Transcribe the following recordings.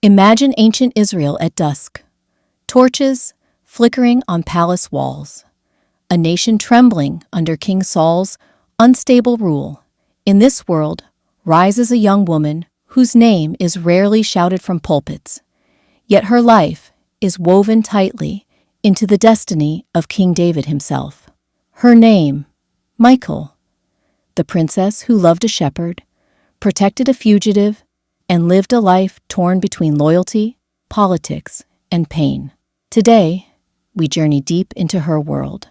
Imagine ancient Israel at dusk. Torches flickering on palace walls. A nation trembling under King Saul's unstable rule. In this world rises a young woman whose name is rarely shouted from pulpits, yet her life is woven tightly into the destiny of King David himself. Her name, Michal, the princess who loved a shepherd, protected a fugitive, and lived a life torn between loyalty, politics, and pain. Today, we journey deep into her world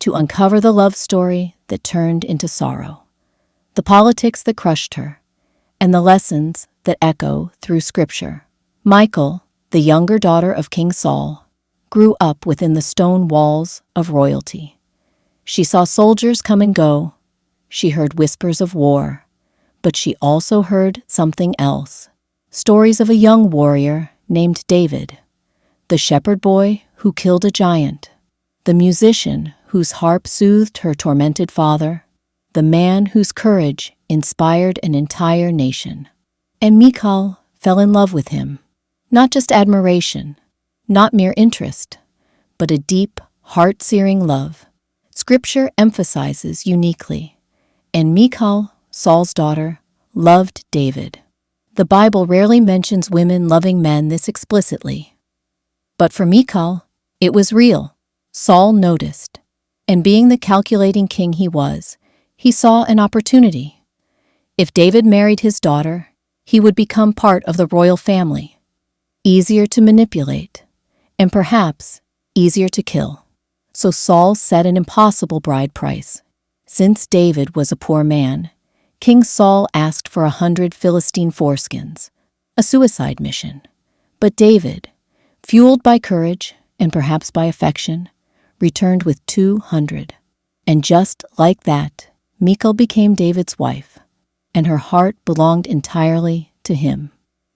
to uncover the love story that turned into sorrow, the politics that crushed her, and the lessons that echo through Scripture. Michal, the younger daughter of King Saul, grew up within the stone walls of royalty. She saw soldiers come and go. She heard whispers of war, but she also heard something else. Stories of a young warrior named David, the shepherd boy who killed a giant, the musician whose harp soothed her tormented father, the man whose courage inspired an entire nation. And Michal fell in love with him. Not just admiration, not mere interest, but a deep, heart-searing love. Scripture emphasizes uniquely, and Michal, Saul's daughter, loved David. The Bible rarely mentions women loving men this explicitly. But for Michal, it was real. Saul noticed, and being the calculating king he was, he saw an opportunity. If David married his daughter, he would become part of the royal family, easier to manipulate, and perhaps easier to kill. So Saul set an impossible bride price. Since David was a poor man, King Saul asked for 100 Philistine foreskins, a suicide mission. But David, fueled by courage and perhaps by affection, returned with 200. And just like that, Michal became David's wife, and her heart belonged entirely to him.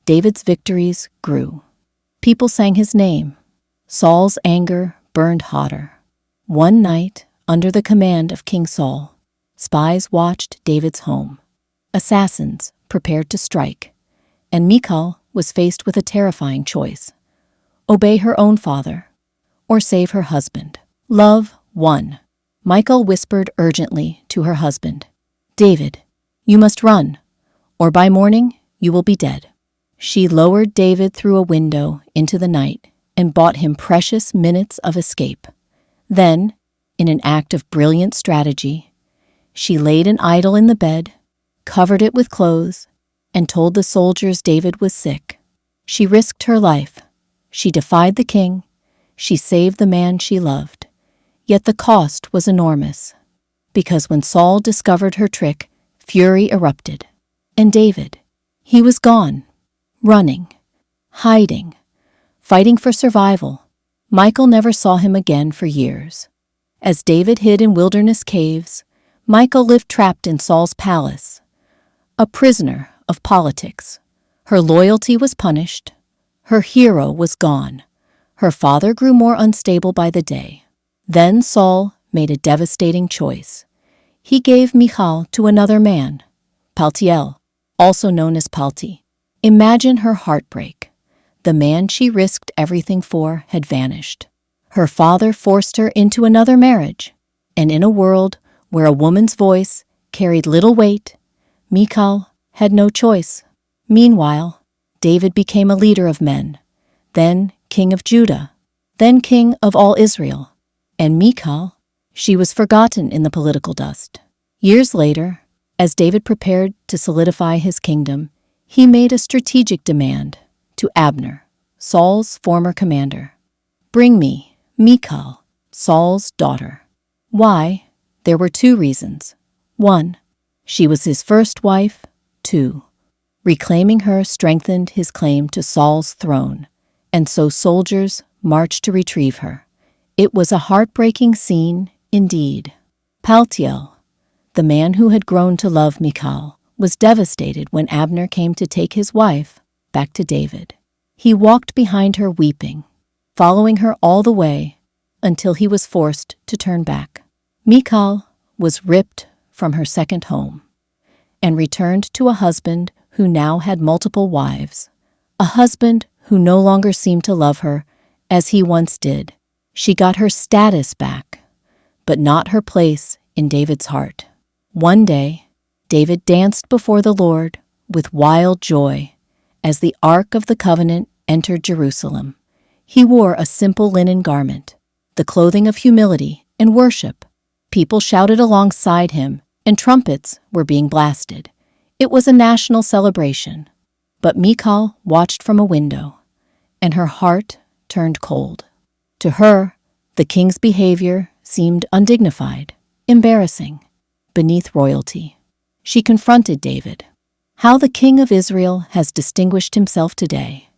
David's victories grew. People sang his name. Saul's anger burned hotter. One night, under the command of King Saul, spies watched David's home. Assassins prepared to strike, and Michal was faced with a terrifying choice: obey her own father or save her husband. Love won. Michal whispered urgently to her husband, "David, you must run, or by morning you will be dead." She lowered David through a window into the night and bought him precious minutes of escape. Then, in an act of brilliant strategy, she laid an idol in the bed, covered it with clothes, and told the soldiers David was sick. She risked her life. She defied the king. She saved the man she loved. Yet the cost was enormous, because when Saul discovered her trick, fury erupted. And David, he was gone, running, hiding, fighting for survival. Michal never saw him again for years. As David hid in wilderness caves, Michal lived trapped in Saul's palace, a prisoner of politics. Her loyalty was punished. Her hero was gone. Her father grew more unstable by the day. Then Saul made a devastating choice. He gave Michal to another man, Paltiel, also known as Palti. Imagine her heartbreak. The man she risked everything for had vanished. Her father forced her into another marriage, and in a world where a woman's voice carried little weight, Michal had no choice. Meanwhile, David became a leader of men, then king of Judah, then king of all Israel. And Michal, she was forgotten in the political dust. Years later, as David prepared to solidify his kingdom, he made a strategic demand to Abner, Saul's former commander. "Bring me Michal, Saul's daughter." Why? There were two reasons. 1, she was his first wife. 2, reclaiming her strengthened his claim to Saul's throne, and so soldiers marched to retrieve her. It was a heartbreaking scene indeed. Paltiel, the man who had grown to love Michal, was devastated when Abner came to take his wife back to David. He walked behind her weeping, following her all the way until he was forced to turn back. Michal was ripped from her second home and returned to a husband who now had multiple wives, a husband who no longer seemed to love her as he once did. She got her status back, but not her place in David's heart. One day, David danced before the Lord with wild joy as the Ark of the Covenant entered Jerusalem. He wore a simple linen garment, the clothing of humility and worship. People shouted alongside him, and trumpets were being blasted. It was a national celebration. But Michal watched from a window, and her heart turned cold. To her, the king's behavior seemed undignified, embarrassing, beneath royalty. She confronted David. How the king of Israel has distinguished himself today,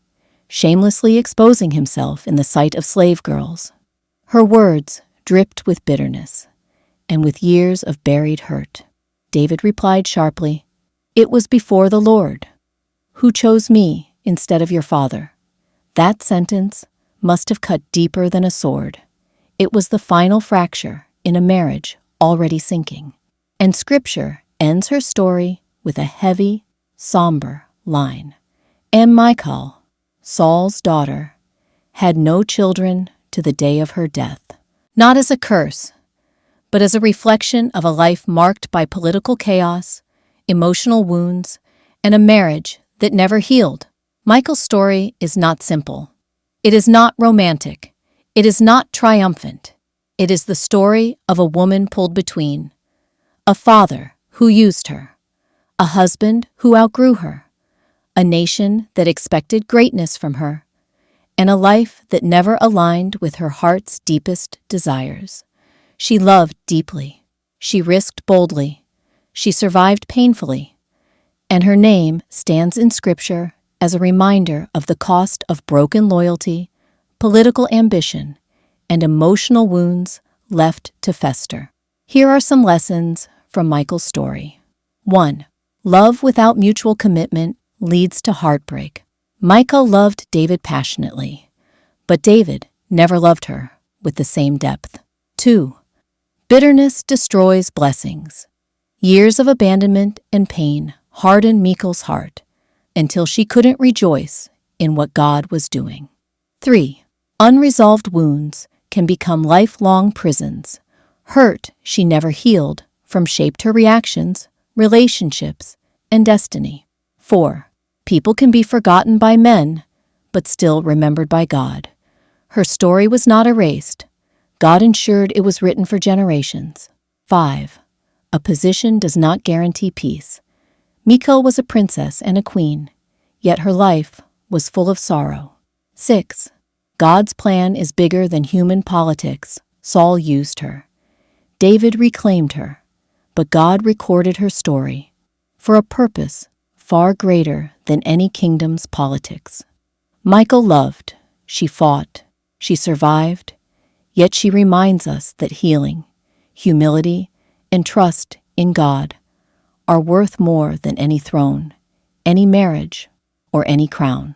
shamelessly exposing himself in the sight of slave girls. Her words dripped with bitterness and with years of buried hurt. David replied sharply, "It was before the Lord, who chose me instead of your father." That sentence must have cut deeper than a sword. It was the final fracture in a marriage already sinking. And Scripture ends her story with a heavy, somber line. And Michal, Saul's daughter, had no children to the day of her death. Not as a curse, but as a reflection of a life marked by political chaos, emotional wounds, and a marriage that never healed. Michal's story is not simple. It is not romantic. It is not triumphant. It is the story of a woman pulled between, a father who used her, a husband who outgrew her, a nation that expected greatness from her, and a life that never aligned with her heart's deepest desires. She loved deeply. She risked boldly. She survived painfully. And her name stands in Scripture as a reminder of the cost of broken loyalty, political ambition, and emotional wounds left to fester. Here are some lessons from Michal's story. 1. Love without mutual commitment leads to heartbreak. Michal loved David passionately, but David never loved her with the same depth. 2. Bitterness destroys blessings. Years of abandonment and pain hardened Michal's heart until she couldn't rejoice in what God was doing. 3. Unresolved wounds can become lifelong prisons. Hurt she never healed from shaped her reactions, relationships, and destiny. 4. People can be forgotten by men, but still remembered by God. Her story was not erased. God ensured it was written for generations. 5. A position does not guarantee peace. Michal was a princess and a queen, yet her life was full of sorrow. 6. God's plan is bigger than human politics. Saul used her. David reclaimed her, but God recorded her story for a purpose far greater than any kingdom's politics. Michal loved, she fought, she survived, yet she reminds us that healing, humility, and trust in God are worth more than any throne, any marriage, or any crown.